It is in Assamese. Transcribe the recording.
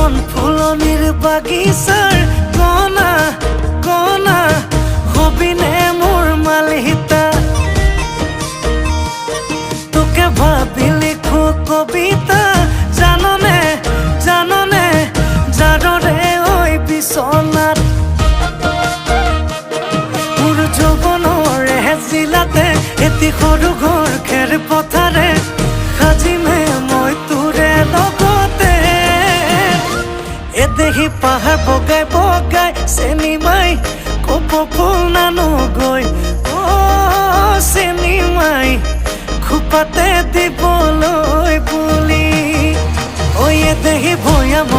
এখন ফুলনিৰ বাগিচাৰ কণা কণা হবিনে মোৰ মালিতা তোকে ভাবি লিখো কবিতা জাননে জাননে যাদৰে ঐ বিচনাত মোৰ যৌৱনৰে জিলাতে এটি সৰু ঘৰ খেৰ পথাৰে সাজিমে মই তোৰে লগতে এদেহি পাহাৰ বগাই বগাই চেনি মাই কপ ফুল নানো গৈ চেনি মাই খোপাতে দিবলৈ বুলি এদেহি ভৈয়াম